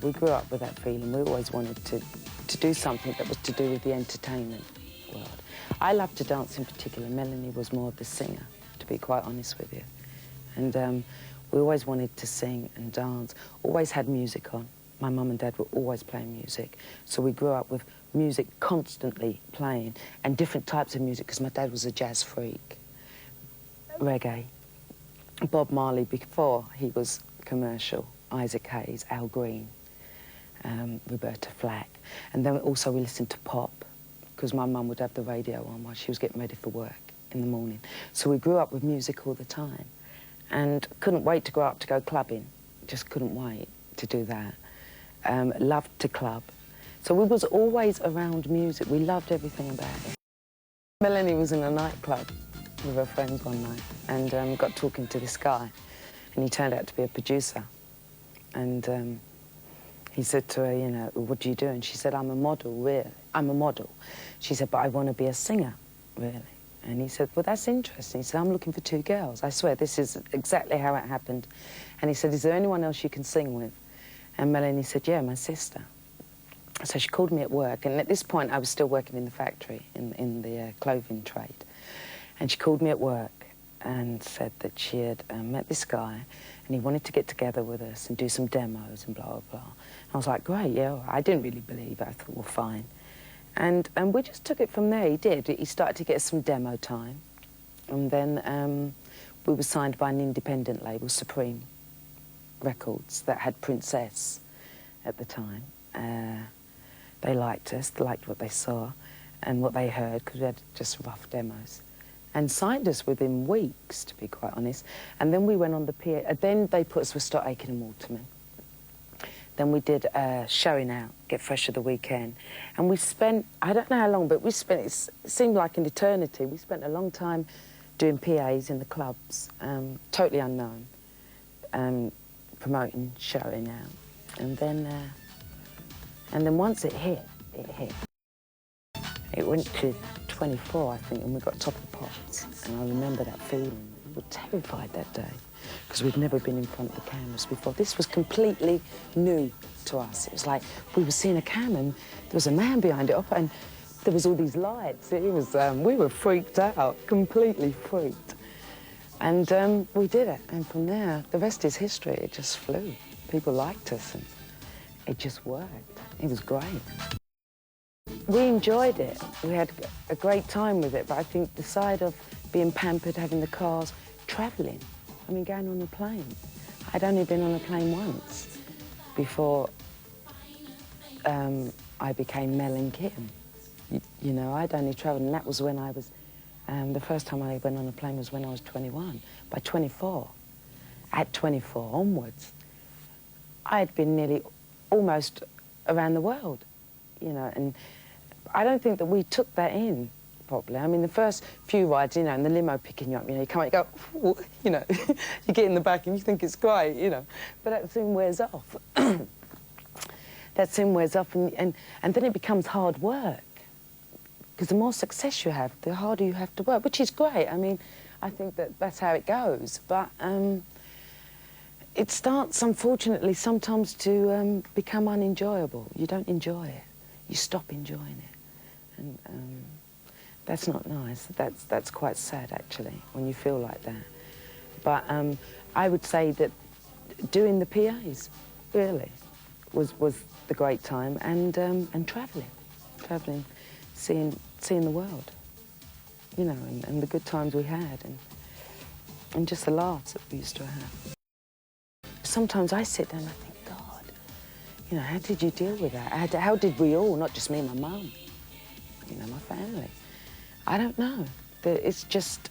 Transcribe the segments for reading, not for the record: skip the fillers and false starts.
We grew up with that feeling. We always wanted to do something that was to do with the entertainment world. I loved to dance in particular. Melanie was more of the singer, to be quite honest with you. And we always wanted to sing and dance, always had music on. My mum and dad were always playing music. So we grew up with music constantly playing, and different types of music, because my dad was a jazz freak. Reggae. Bob Marley before he was commercial, Isaac Hayes, Al Green, Roberta Flack. And then also we listened to pop, because my mum would have the radio on while she was getting ready for work in the morning. So we grew up with music all the time, and couldn't wait to grow up to go clubbing. Just couldn't wait to do that. Loved to club. So we was always around music. We loved everything about it. Melanie was in a nightclub with her friends one night and got talking to this guy, and he turned out to be a producer. And he said to her, you know, what do you do? And she said, I'm a model, really. I'm a model. She said, but I want to be a singer, really. And he said, well, that's interesting. He said, I'm looking for 2 girls. I swear, this is exactly how it happened. And he said, is there anyone else you can sing with? And Melanie said, yeah, my sister. So she called me at work, and at this point I was still working in the factory, in the clothing trade. And she called me at work and said that she had met this guy, and he wanted to get together with us and do some demos and blah, blah, blah. And I was like, great, yeah. I didn't really believe it. I thought, well, fine. And we just took it from there. He did. He started to get some demo time. And then we were signed by an independent label, Supreme Records, that had Princess at the time. They liked us, they liked what they saw and what they heard, because we had just rough demos. And signed us within weeks, to be quite honest. And then we went on the PA. Then they put us with Stott Aiken and Waterman. Then we did Showing Out, Get Fresh of the Weekend. And we spent, I don't know how long, but we spent, it seemed like an eternity. We spent a long time doing PAs in the clubs, totally unknown, promoting Showing Out. And then once it hit, it hit. It went to 24, I think, and we got Top of the Pops. And I remember that feeling. We were terrified that day, because we'd never been in front of the cameras before. This was completely new to us. It was like we were seeing a camera, and there was a man behind it, and there was all these lights. It was, we were freaked out, completely freaked. And we did it, and from there, the rest is history. It just flew. People liked us, and it just worked. It was great. We enjoyed it. We had a great time with it, but I think the side of being pampered, having the cars, travelling, I mean, going on a plane. I'd only been on a plane once before I became Mel and Kim. You know, I'd only travelled, and that was when I was, the first time I went on a plane was when I was 21. By 24, at 24 onwards, I had been nearly almost around the world, you know, and I don't think that we took that in properly. I mean, the first few rides, you know, and the limo picking you up, you know, you come out, you go, ooh, you know, you get in the back and you think it's great, you know, but that soon wears off. That soon wears off, and then it becomes hard work, because the more success you have, the harder you have to work, which is great. I mean, I think that that's how it goes, but it starts, unfortunately, sometimes to become unenjoyable. You don't enjoy it. You stop enjoying it. And that's not nice. That's quite sad, actually, when you feel like that. But I would say that doing the PAs, really, was the great time, and travelling, seeing the world, you know, and the good times we had, and just the laughs that we used to have. Sometimes I sit down and I think, God, you know, how did you deal with that? How did we all, not just me and my mum, you know, my family? I don't know. It's just,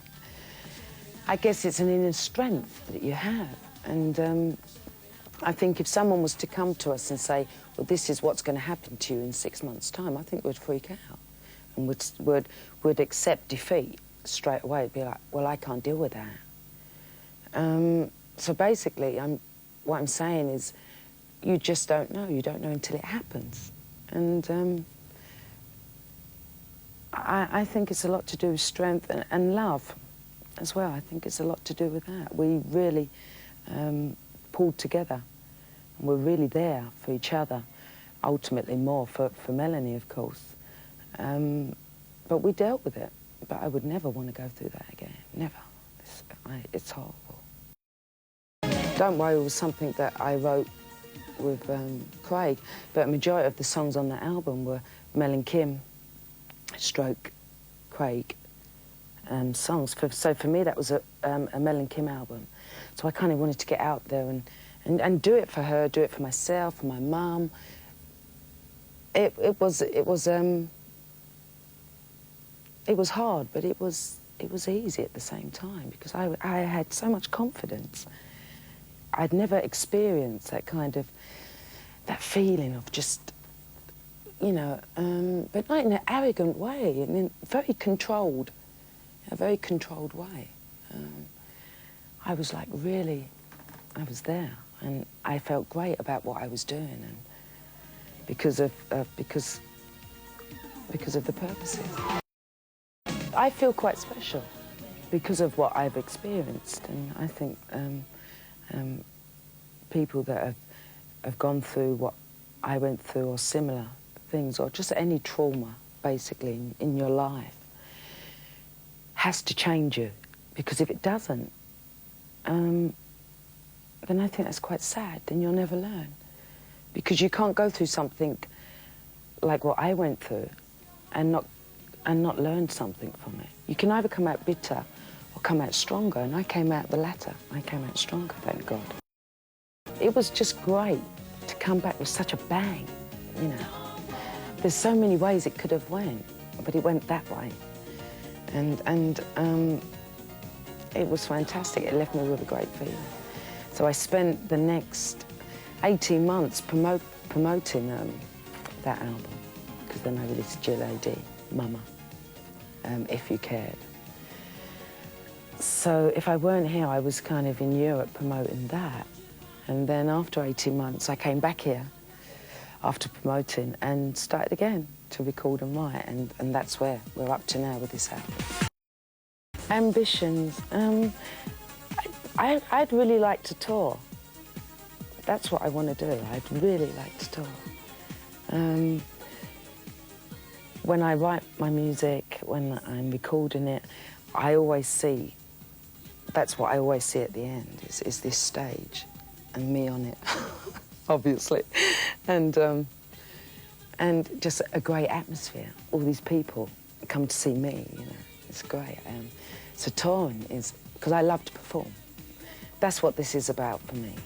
I guess it's an inner strength that you have. And I think if someone was to come to us and say, well, this is what's going to happen to you in 6 months' time, I think we'd freak out and would accept defeat straight away. It'd be like, well, I can't deal with that. So basically, what I'm saying is, you just don't know. You don't know until it happens. And I think it's a lot to do with strength and love as well. I think it's a lot to do with that. We really pulled together And we're really there for each other, ultimately more for Melanie, of course. But we dealt with it. But I would never want to go through that again, never. It's horrible. Don't Worry was something that I wrote with Craig, but a majority of the songs on the album were Mel and Kim, stroke Craig songs. So for me, that was a Mel and Kim album. So I kind of wanted to get out there and do it for her, do it for myself, for my mum. It was hard, but it was easy at the same time because I had so much confidence. I'd never experienced that kind of, that feeling of just, you know, but not in an arrogant way, in a very controlled way. I was like really, I was there, and I felt great about what I was doing, and because of the purposes. I feel quite special because of what I've experienced, and I think people that have gone through what I went through or similar things, or just any trauma, basically, in your life, has to change you, because if it doesn't, then I think that's quite sad. Then you'll never learn, because you can't go through something like what I went through and not learn something from it. You can either come out bitter or come out stronger, and I came out the latter. I came out stronger, thank God. It was just great to come back with such a bang, you know. There's so many ways it could have went, but it went that way. And it was fantastic. It left me with a great feeling. So I spent the next 18 months promoting that album, because then I released J.L.A.D., Mama, If You Cared. So if I weren't here, I was kind of in Europe promoting that. And then after 18 months, I came back here after promoting and started again to record and write, and that's where we're up to now with this album. Ambitions, I'd really like to tour. That's what I want to do. I'd really like to tour. When I write my music, when I'm recording it, I always see, that's what I always see at the end, is this stage and me on it, obviously. And just a great atmosphere. All these people come to see me, you know, it's great. So touring is, because I love to perform. That's what this is about for me.